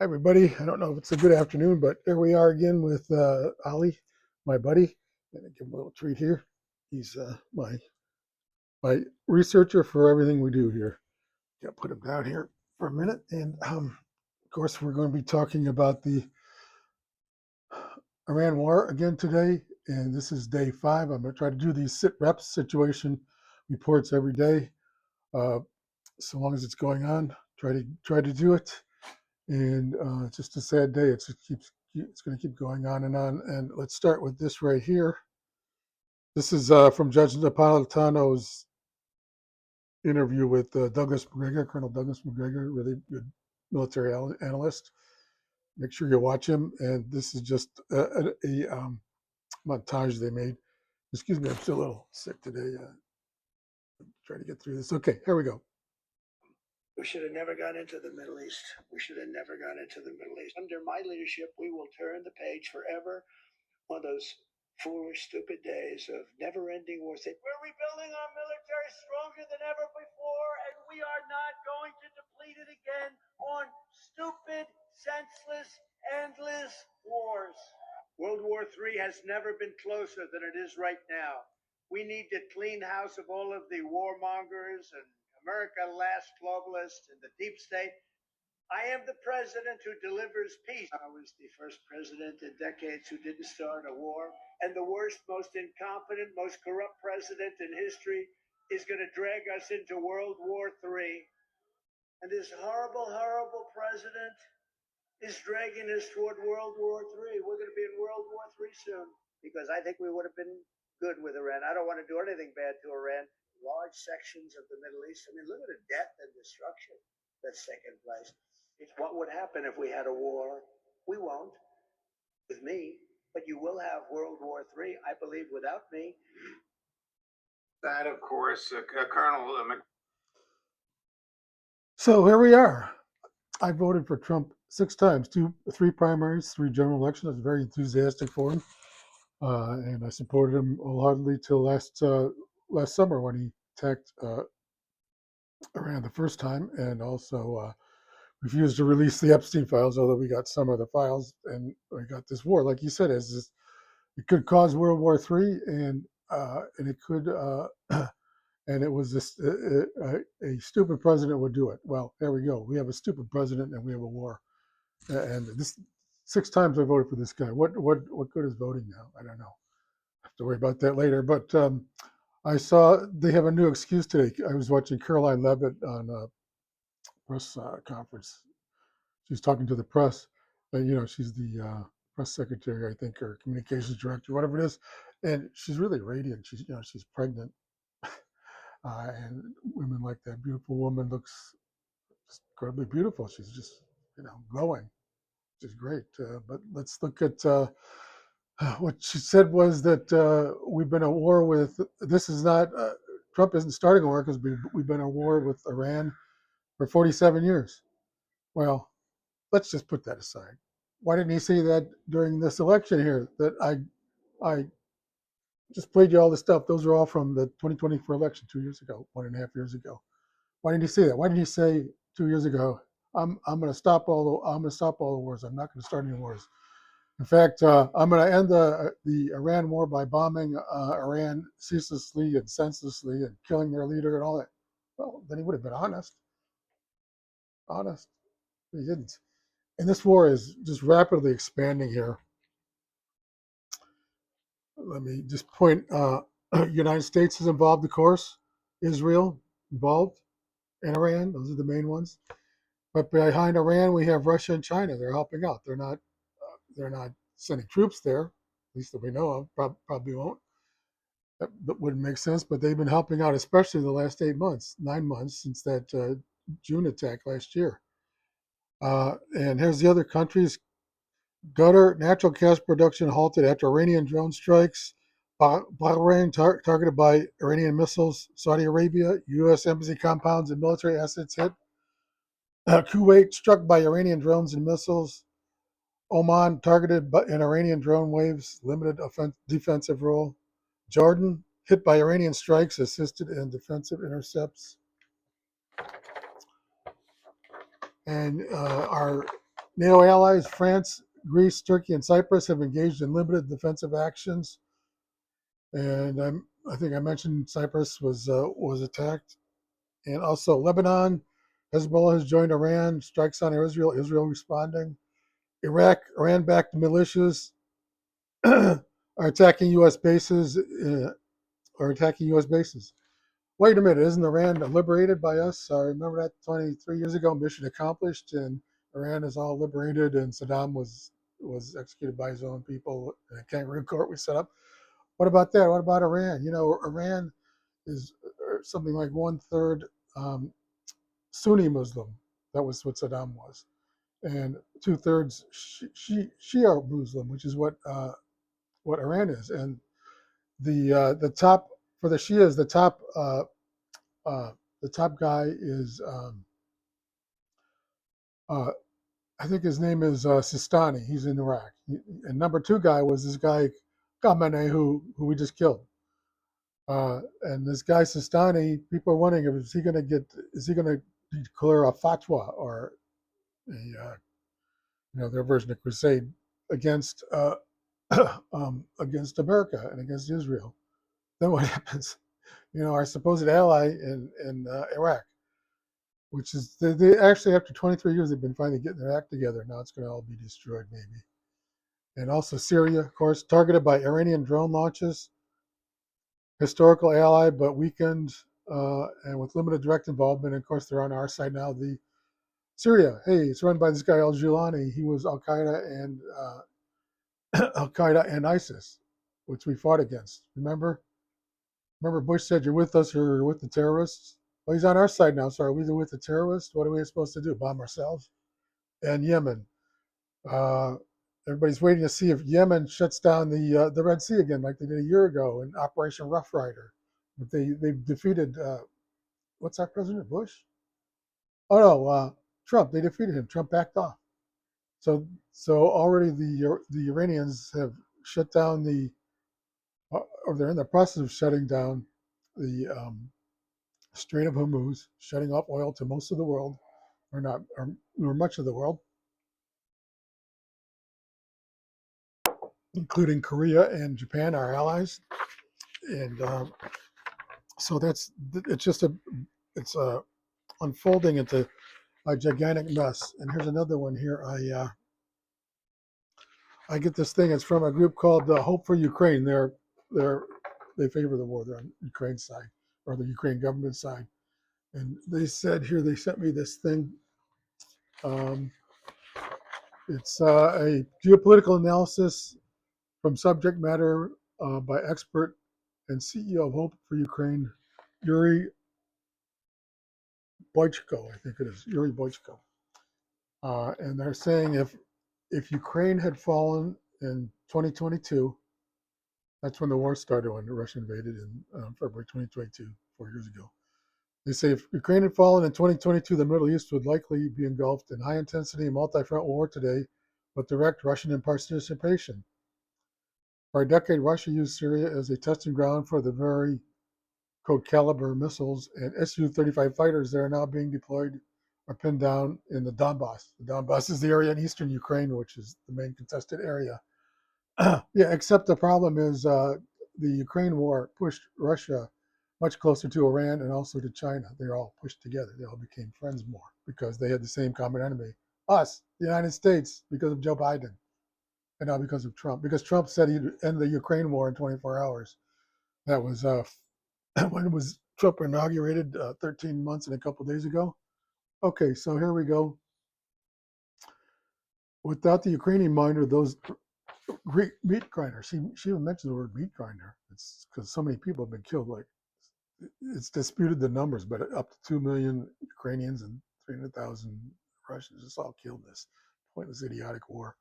Hi, everybody. I don't know if it's a good afternoon, but here we are again with Ali, my buddy. I'm gonna give him a little treat here. He's my researcher for everything we do here. Got to put him down here for a minute, and of course, we're going to be talking about the Iran war again today, and this is day 5. I'm going to try to do these SitRep situation reports every day, uh, so long as it's going on. Try to do it. And it's just a sad day. It's going to keep going on and on. And let's start with this right here. This is from Judge Napolitano's interview with Douglas McGregor, Colonel Douglas McGregor, really good military analyst. Make sure you watch him. And this is just a montage they made. Excuse me, I'm still a little sick today. Try to get through this. Okay, here we go. We should have never gone into the Middle East. We should have never gone into the Middle East. Under my leadership, we will turn the page forever. One of those foolish, stupid days of never-ending war. Say, we're rebuilding our military stronger than ever before, and we are not going to deplete it again on stupid, senseless, endless wars. World War III has never been closer than it is right now. We need to clean house of all of the warmongers and America last globalist and the deep state. I am the president who delivers peace. I was the first president in decades who didn't start a war. And the worst, most incompetent, most corrupt president in history is going to drag us into World War III. And this horrible, horrible president is dragging us toward World War III. We're going to be in World War III soon because I think we would have been good with Iran. I don't want to do anything bad to Iran. Large sections of the Middle East. I mean, look at the death and destruction that's taken place. It's what would happen if we had a war. We won't with me, but you will have World War III, I believe, without me. That, of course, Colonel. So here we are. I voted for Trump 6 times, 3 primaries, 3 general elections. I was very enthusiastic for him, and I supported him wholeheartedly till last summer when he attacked Iran the first time, and also refused to release the Epstein files. Although we got some of the files, and we got this war, like you said, it could cause World War III, and it could. And it was a stupid president would do it. Well, there we go. We have a stupid president, and we have a war. And this 6 times I voted for this guy. What good is voting now? I don't know. I have to worry about that later. But I saw they have a new excuse today. I was watching Caroline Levitt on a press conference. She was talking to the press. She's the press secretary, I think, or communications director, whatever it is. And she's really radiant. She's pregnant. And women like that beautiful woman looks just incredibly beautiful. She's just, glowing, which is great. But let's look at what she said was that we've been at war with, this is not, Trump isn't starting a war because we've been at war with Iran for 47 years. Well, let's just put that aside. Why didn't he say that during this election here that I just played you all the stuff? Those are all from the 2024 election 2 years ago, 1.5 years ago. Why didn't he say that? Why didn't he say 2 years ago, I'm going to stop all the wars. I'm not going to start any wars. In fact, I'm going to end the Iran war by bombing Iran ceaselessly and senselessly and killing their leader and all that. Well, then he would have been honest. Honest. He didn't. And this war is just rapidly expanding here. Let me just point. United States is involved, of course. Israel involved, and Iran. Those are the main ones. But behind Iran, we have Russia and China. They're helping out. They're not sending troops there, at least that we know of. Probably won't. That wouldn't make sense. But they've been helping out, especially the last 8 months, 9 months since that June attack last year. And here's the other countries. Qatar natural gas production halted after Iranian drone strikes. Bahrain targeted by Iranian missiles. Saudi Arabia, U.S. embassy compounds and military assets hit. Kuwait struck by Iranian drones and missiles. Oman targeted by an Iranian drone waves, limited defensive role. Jordan hit by Iranian strikes, assisted in defensive intercepts. And our NATO allies France, Greece, Turkey, and Cyprus have engaged in limited defensive actions. And I think I mentioned Cyprus was attacked, and also Lebanon, Hezbollah has joined Iran. Strikes on Israel. Israel responding. Iraq, Iran-backed militias are attacking U.S. bases. Wait a minute, isn't Iran liberated by us? I remember that 23 years ago, mission accomplished, and Iran is all liberated, and Saddam was executed by his own people in a kangaroo court we set up. What about that? What about Iran? You know, Iran is something like 1/3 um, Sunni Muslim. That was what Saddam was, and 2/3 Shia Muslim, which is what Iran is. And the top for the Shias, uh, the top guy is uh, I think his name is Sistani. He's in Iraq. And number two guy was this guy Khamenei, who we just killed. And this guy Sistani, people are wondering if is he going to declare a fatwa or a their version of crusade against against America and against Israel. Then what happens? Our supposed ally in Iraq, which is they actually after 23 years they've been finally getting their act together. Now it's going to all be destroyed maybe. And also Syria, of course, targeted by Iranian drone launches, historical ally but weakened and with limited direct involvement. And of course, they're on our side now. The Syria, hey, it's run by this guy Al Jilani. He was Al Qaeda and ISIS, which we fought against. Remember Bush said you're with us or you're with the terrorists. Well, he's on our side now. So are we with the terrorists? What are we supposed to do? Bomb ourselves? And Yemen. Uh, Everybody's waiting to see if Yemen shuts down the Red Sea again, like they did a year ago in Operation Rough Rider. But they defeated what's our president Bush? Oh no, Trump. They defeated him. Trump backed off. So already the Iranians have shut down or they're in the process of shutting down the Strait of Hormuz, shutting off oil to most of the world, or not, or much of the world, including Korea and Japan, our allies. And so it's unfolding into a gigantic mess. And here's another one here. I get this thing. It's from a group called Hope for Ukraine. They favor the war. They're on Ukraine's side or the Ukraine government side. And they said here they sent me this thing. Um, it's a geopolitical analysis from subject matter by expert and CEO of Hope for Ukraine, Yuri Boychko, I think it is, Yuri Boychko. And they're saying if Ukraine had fallen in 2022, that's when the war started, when Russia invaded in February 2022, 4 years ago. They say if Ukraine had fallen in 2022, the Middle East would likely be engulfed in high-intensity multi-front war today with direct Russian participation. For a decade, Russia used Syria as a testing ground for the very code Caliber missiles and Su-35 fighters that are now being deployed or pinned down in the Donbass. The Donbass is the area in eastern Ukraine, which is the main contested area. Yeah, except the problem is the Ukraine war pushed Russia much closer to Iran and also to China. They're all pushed together. They all became friends more because they had the same common enemy, us, the United States, because of Joe Biden, and now because of Trump. Because Trump said he'd end the Ukraine war in 24 hours. That was when was Trump inaugurated 13 months and a couple of days ago. Okay, so here we go. Without the Ukrainian miner, those Greek meat grinder. She even mentioned the word meat grinder. It's because so many people have been killed. Like it's disputed the numbers, but up to 2 million Ukrainians and 300,000 Russians just all killed in this pointless, idiotic war.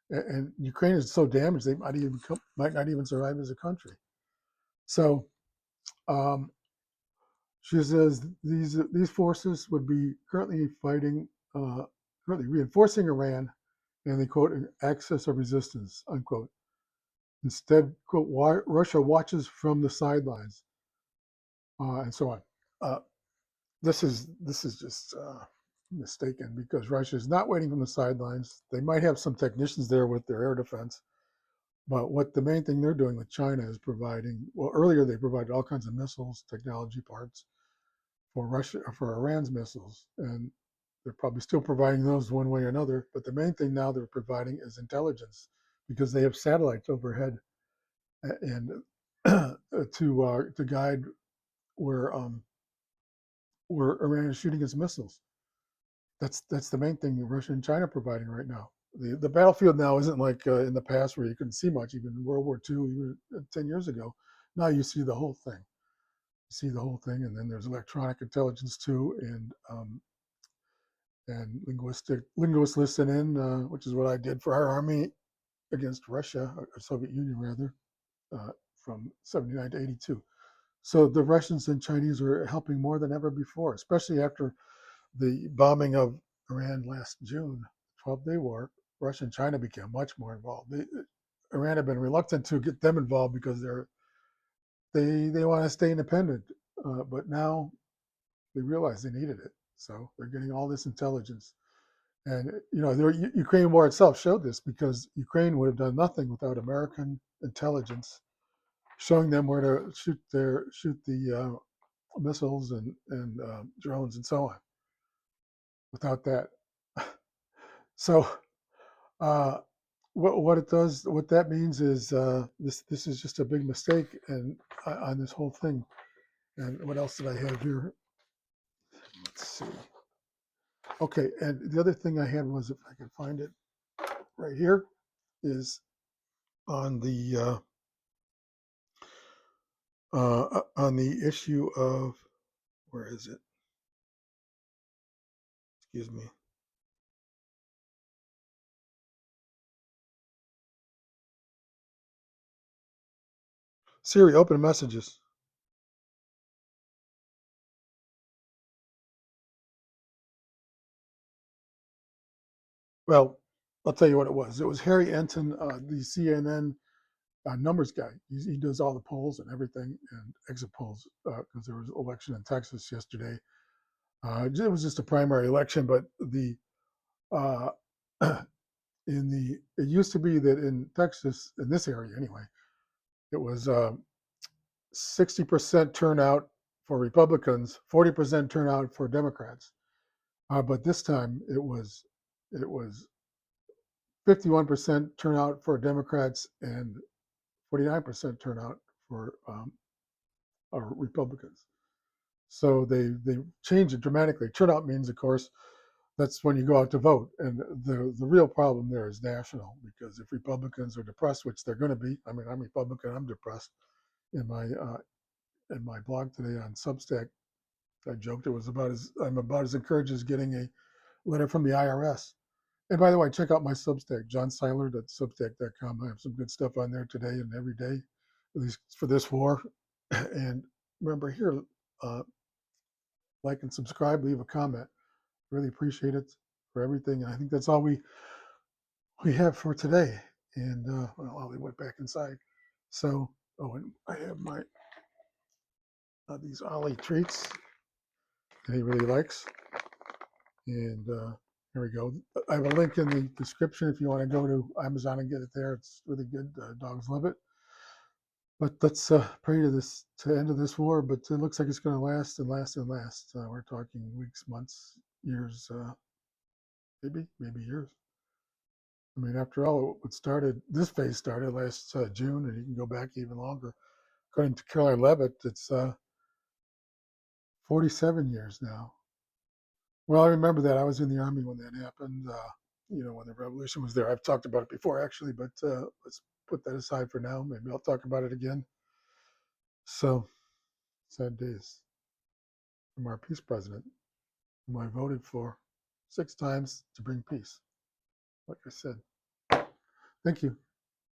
And Ukraine is so damaged they might not even survive as a country. So um, she says these forces would be currently reinforcing Iran, and they quote an axis of resistance unquote. Instead, quote, Russia watches from the sidelines, and so on. Uh, this is just mistaken because Russia is not waiting from the sidelines. They might have some technicians there with their air defense, but what the main thing they're doing with China is providing. Well, earlier they provided all kinds of missiles, technology parts for Russia, for Iran's missiles, and they're probably still providing those one way or another. But the main thing now they're providing is intelligence because they have satellites overhead and to guide where where Iran is shooting its missiles. That's the main thing Russia and China are providing right now. The battlefield now isn't like in the past where you couldn't see much, even in World War II, even 10 years ago. Now you see the whole thing. You see the whole thing, and then there's electronic intelligence too, and linguists listen in, which is what I did for our army against Russia, or Soviet Union rather, from 79 to 82. So the Russians and Chinese are helping more than ever before, especially after the bombing of Iran last June, 12-day war. Russia and China became much more involved. Iran had been reluctant to get them involved because they want to stay independent, but now they realize they needed it. So they're getting all this intelligence. And the Ukraine war itself showed this because Ukraine would have done nothing without American intelligence showing them where to shoot the missiles and drones and so on. Without that, so what that means is this is just a big mistake and on this whole thing. And what else did I have here? Let's see. Okay, and the other thing I had was, if I can find it right here, is on the issue of, where is it? Excuse me. Siri, open messages. Well, I'll tell you what it was. It was Harry Enton, the CNN numbers guy. He does all the polls and everything and exit polls because there was an election in Texas yesterday. It was just a primary election, but uh, it used to be that in Texas, in this area anyway, it was 60% turnout for Republicans, 40% turnout for Democrats. But this time it was 51% turnout for Democrats and 49% turnout for Republicans. So they changed it dramatically. Turnout means, of course, that's when you go out to vote. And the real problem there is national, because if Republicans are depressed, which they're going to be, I mean, I'm Republican, I'm depressed. In my blog today on Substack, I joked I'm about as encouraged as getting a letter from the IRS. And by the way, check out my Substack, johnseiler.substack.com. I have some good stuff on there today and every day, at least for this war. And remember here, like and subscribe, leave a comment. Really appreciate it for everything. And I think that's all we have for today. And well, Ollie went back inside. So, and I have my these Ollie treats that he really likes. And here we go. I have a link in the description if you want to go to Amazon and get it there. It's really good. Dogs love it. But let's pray to the end of this war. But it looks like it's going to last and last and last. We're talking weeks, months, years, maybe years. I mean, after all, this phase started last June, and you can go back even longer. According to Caroline Levitt, it's 47 years now. Well, I remember that. I was in the Army when that happened, when the revolution was there. I've talked about it before, actually, but let's put that aside for now. Maybe I'll talk about it again. So, sad days from our peace president, whom I voted for 6 times to bring peace. Like I said, thank you.